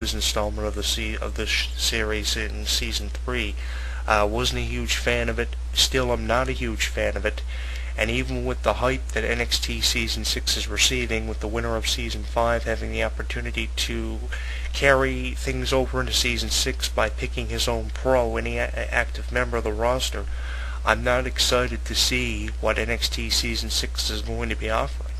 Divas installment of the series in season 3. Wasn't a huge fan of it. Still, I'm not a huge fan of it. And even with the hype that NXT Season 6 is receiving, with the winner of Season 5 having the opportunity to carry things over into Season 6 by picking his own pro, any active member of the roster, I'm not excited to see what NXT Season 6 is going to be offering.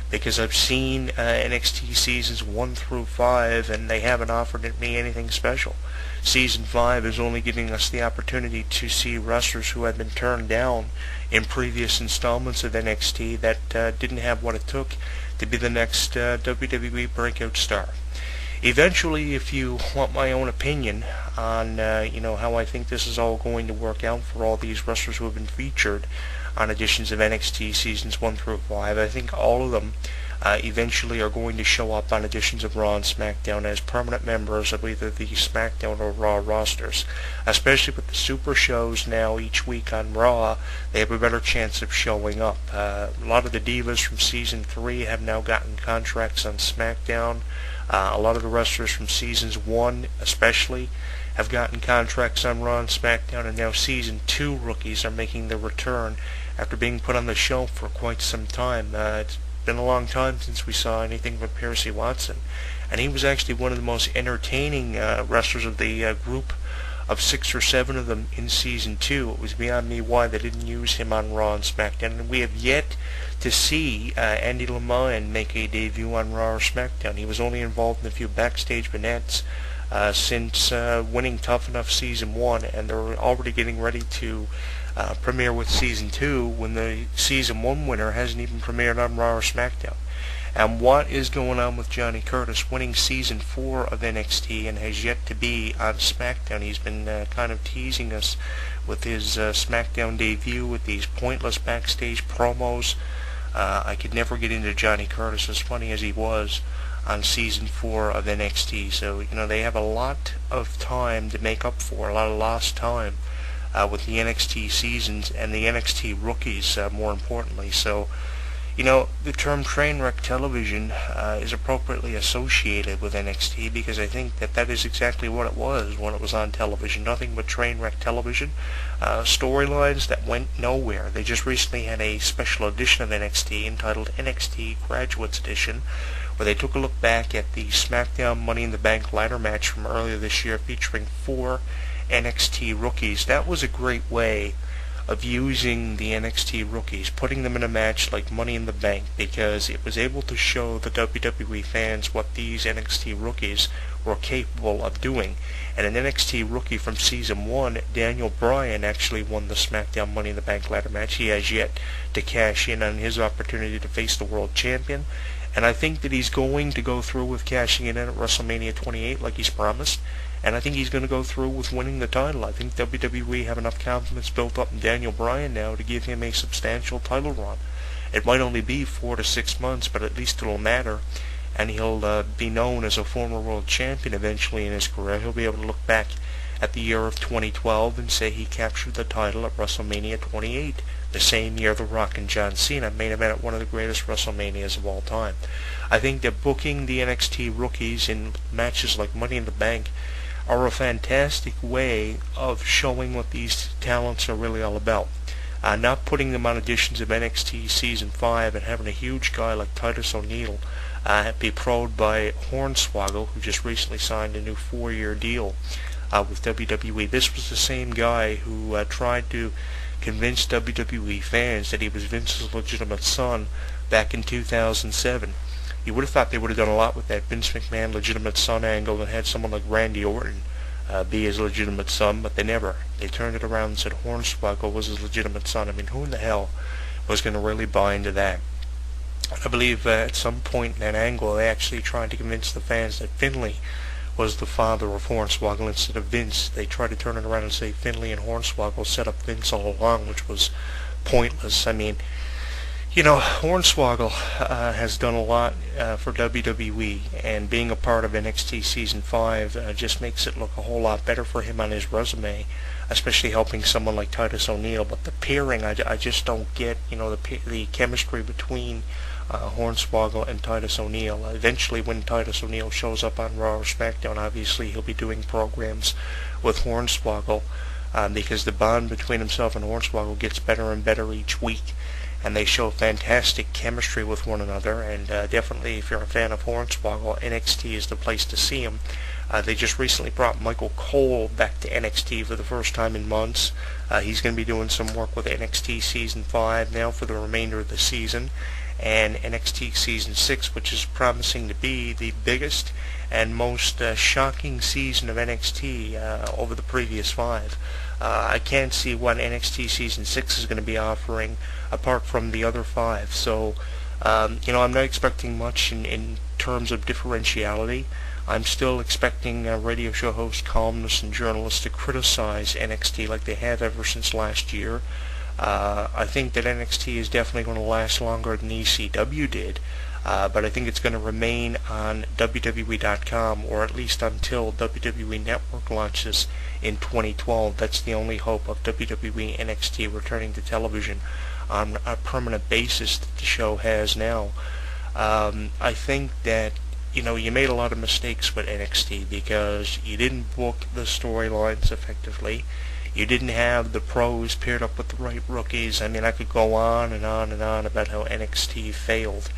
Because I've seen NXT Seasons 1 through 5, and they haven't offered me anything special. Season 5 is only giving us the opportunity to see wrestlers who have been turned down in previous installments of NXT that didn't have what it took to be the next WWE breakout star. Eventually, if you want my own opinion on how I think this is all going to work out for all these wrestlers who have been featured on editions of NXT Seasons 1 through 5, I think all of them eventually are going to show up on editions of Raw and SmackDown as permanent members of either the SmackDown or Raw rosters. Especially with the super shows now each week on Raw, they have a better chance of showing up. A lot of the divas from Season 3 have now gotten contracts on SmackDown. A lot of the wrestlers from Seasons 1 especially have gotten contracts on Raw and SmackDown, and now Season 2 rookies are making their return after being put on the shelf for quite some time. It's been a long time since we saw anything from Percy Watson, and he was actually one of the most entertaining wrestlers of the group of 6 or 7 of them in Season 2. It was beyond me why they didn't use him on Raw and SmackDown, and we have yet to see Andy Lamont make a debut on Raw or SmackDown. He was only involved in a few backstage vignettes since winning Tough Enough Season 1, and they're already getting ready to premiere with Season 2 when the Season 1 winner hasn't even premiered on Raw or SmackDown. And what is going on with Johnny Curtis winning Season 4 of NXT and has yet to be on SmackDown? He's been kind of teasing us with his SmackDown debut with these pointless backstage promos. I could never get into Johnny Curtis, as funny as he was, on Season 4 of NXT. So, they have a lot of time to make up for, a lot of lost time with the NXT seasons and the NXT rookies, more importantly. So, the term train wreck television is appropriately associated with NXT because I think that is exactly what it was when it was on television. Nothing but train wreck television. Storylines that went nowhere. They just recently had a special edition of NXT entitled NXT Graduates Edition, where they took a look back at the SmackDown Money in the Bank ladder match from earlier this year featuring 4 NXT rookies. That was a great way of using the NXT rookies, putting them in a match like Money in the Bank, because it was able to show the WWE fans what these NXT rookies were capable of doing. And an NXT rookie from Season 1, Daniel Bryan, actually won the SmackDown Money in the Bank ladder match. He has yet to cash in on his opportunity to face the World Champion, and I think that he's going to go through with cashing in at WrestleMania 28 like he's promised. And I think he's going to go through with winning the title. I think WWE have enough confidence built up in Daniel Bryan now to give him a substantial title run. It might only be 4 to 6 months, but at least it'll matter. And he'll be known as a former world champion eventually in his career. He'll be able to look back at the year of 2012 and say he captured the title at WrestleMania 28, the same year The Rock and John Cena main evented one of the greatest WrestleManias of all time. I think that booking the NXT rookies in matches like Money in the Bank are a fantastic way of showing what these talents are really all about. Not putting them on editions of NXT Season 5 and having a huge guy like Titus O'Neil be pro'd by Hornswoggle, who just recently signed a new 4-year deal with WWE. This was the same guy who tried to convince WWE fans that he was Vince's legitimate son back in 2007. You would have thought they would have done a lot with that Vince McMahon legitimate son angle and had someone like Randy Orton be his legitimate son, but they never. They turned it around and said Hornswoggle was his legitimate son. I mean, who in the hell was going to really buy into that? I believe at some point in that angle they actually tried to convince the fans that Finlay was the father of Hornswoggle instead of Vince. They tried to turn it around and say Finlay and Hornswoggle set up Vince all along, which was pointless. I mean, Hornswoggle has done a lot for WWE, and being a part of NXT Season 5 just makes it look a whole lot better for him on his resume, especially helping someone like Titus O'Neil. But the pairing, I just don't get, the chemistry between Hornswoggle and Titus O'Neil. Eventually, when Titus O'Neil shows up on Raw or SmackDown, obviously he'll be doing programs with Hornswoggle, because the bond between himself and Hornswoggle gets better and better each week, and they show fantastic chemistry with one another. And definitely, if you're a fan of Hornswoggle, NXT is the place to see him. They just recently brought Michael Cole back to NXT for the first time in months. He's going to be doing some work with NXT Season 5 now for the remainder of the season, and NXT Season 6, which is promising to be the biggest and most shocking season of NXT over the previous 5. I can't see what NXT Season 6 is going to be offering apart from the other 5. So, I'm not expecting much in terms of differentiality. I'm still expecting radio show hosts, columnists, and journalists to criticize NXT like they have ever since last year. I think that NXT is definitely going to last longer than ECW did, but I think it's going to remain on WWE.com, or at least until WWE Network launches in 2012. That's the only hope of WWE NXT returning to television on a permanent basis that the show has now. I think that you made a lot of mistakes with NXT because you didn't book the storylines effectively. You didn't have the pros paired up with the right rookies. I mean, I could go on and on and on about how NXT failed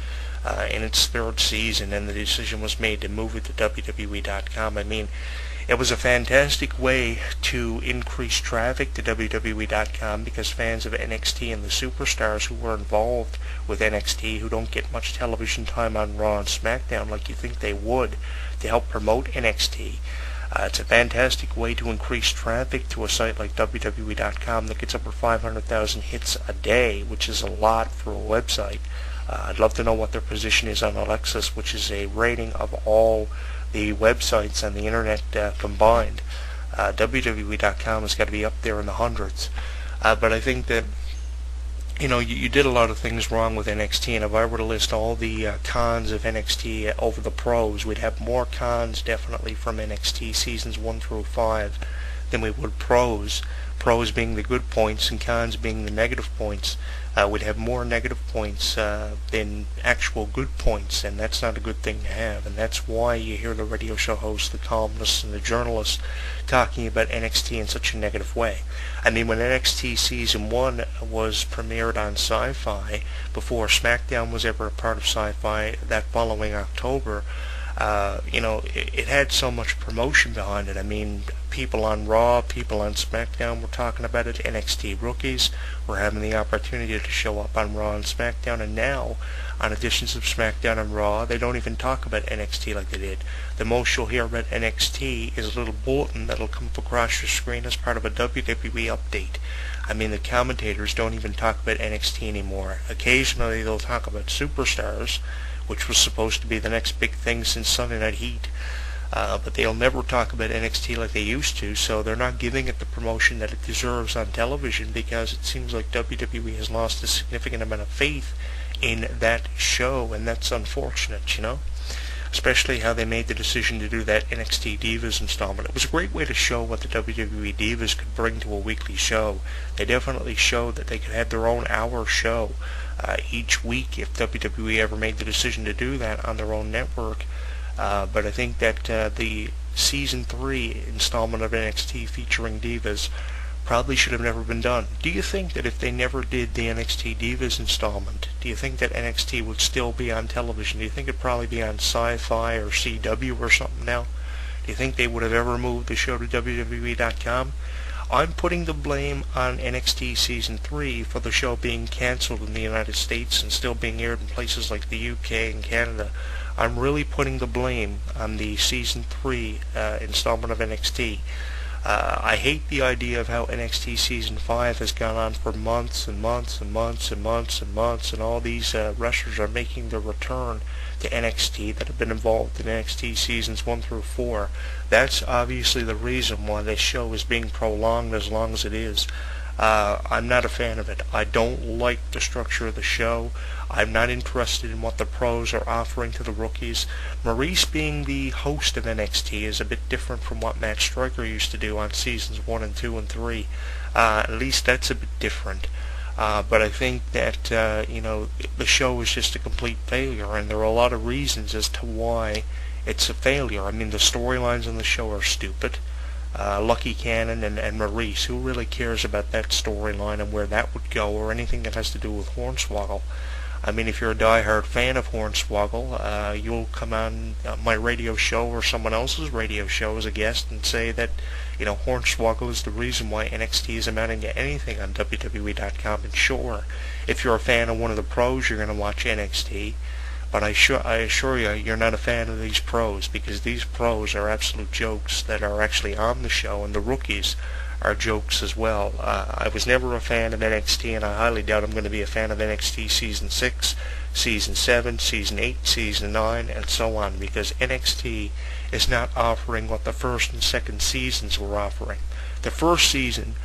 in its 3rd season, and the decision was made to move it to WWE.com. I mean, it was a fantastic way to increase traffic to WWE.com because fans of NXT and the superstars who were involved with NXT, who don't get much television time on Raw and SmackDown like you think they would, to help promote NXT. It's a fantastic way to increase traffic to a site like WWE.com that gets over 500,000 hits a day, which is a lot for a website. I'd love to know what their position is on Alexis, which is a rating of all the websites on the internet combined. WWE.com has got to be up there in the hundreds. But I think that you did a lot of things wrong with NXT, and if I were to list all the cons of NXT over the pros, we'd have more cons definitely from NXT seasons 1 through 5 than we would pros. Pros being the good points and cons being the negative points. We'd have more negative points than actual good points, and that's not a good thing to have. And that's why you hear the radio show hosts, the columnists, and the journalists talking about NXT in such a negative way. I mean, when NXT Season 1 was premiered on Sci-Fi, before SmackDown was ever a part of Sci-Fi that following October, it had so much promotion behind it. I mean, people on Raw, people on SmackDown were talking about it. NXT rookies were having the opportunity to show up on Raw and SmackDown, and now, on editions of SmackDown and Raw, they don't even talk about NXT like they did. The most you'll hear about NXT is a little bulletin that'll come up across your screen as part of a WWE update. I mean, the commentators don't even talk about NXT anymore. Occasionally they'll talk about Superstars, which was supposed to be the next big thing since Sunday Night Heat. But they'll never talk about NXT like they used to, so they're not giving it the promotion that it deserves on television, because it seems like WWE has lost a significant amount of faith in that show, and that's unfortunate, especially how they made the decision to do that NXT Divas installment. It was a great way to show what the WWE Divas could bring to a weekly show. They definitely showed that they could have their own hour show each week if WWE ever made the decision to do that on their own network. But I think that the Season 3 installment of NXT featuring Divas probably should have never been done. Do you think that if they never did the NXT Divas installment, do you think that NXT would still be on television? Do you think it'd probably be on Sci-Fi or CW or something now? Do you think they would have ever moved the show to WWE.com? I'm putting the blame on NXT Season 3 for the show being cancelled in the United States and still being aired in places like the UK and Canada. I'm really putting the blame on the Season 3 installment of NXT. I hate the idea of how NXT Season 5 has gone on for months and months and months and months and months, and all these wrestlers are making their return to NXT that have been involved in NXT Seasons 1 through 4. That's obviously the reason why this show is being prolonged as long as it is. I'm not a fan of it. I don't like the structure of the show. I'm not interested in what the pros are offering to the rookies. Maurice being the host of NXT is a bit different from what Matt Striker used to do on Seasons 1 and 2 and 3. At least that's a bit different. But I think that the show is just a complete failure, and there are a lot of reasons as to why it's a failure. I mean, the storylines on the show are stupid. Lucky Cannon and Maurice, who really cares about that storyline and where that would go, or anything that has to do with Hornswoggle? I mean, if you're a diehard fan of Hornswoggle, you'll come on my radio show or someone else's radio show as a guest and say that, Hornswoggle is the reason why NXT is amounting to anything on WWE.com. And sure, if you're a fan of one of the pros, you're going to watch NXT. But I assure you, you're not a fan of these pros, because these pros are absolute jokes that are actually on the show, and the rookies are jokes as well. I was never a fan of NXT, and I highly doubt I'm going to be a fan of NXT Season 6, Season 7, Season 8, Season 9, and so on, because NXT is not offering what the first and second seasons were offering. The first season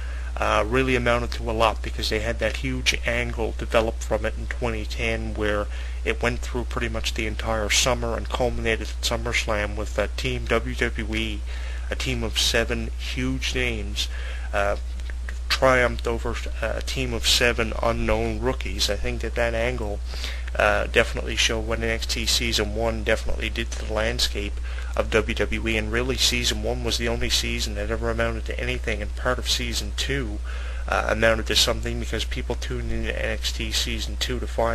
really amounted to a lot, because they had that huge angle developed from it in 2010 where it went through pretty much the entire summer and culminated at SummerSlam with Team WWE, a team of 7 huge names, triumphed over a team of 7 unknown rookies. I think that angle definitely showed what NXT Season 1 definitely did to the landscape of WWE, and really Season 1 was the only season that ever amounted to anything, and part of Season 2 amounted to something, because people tuned into NXT Season 2 to find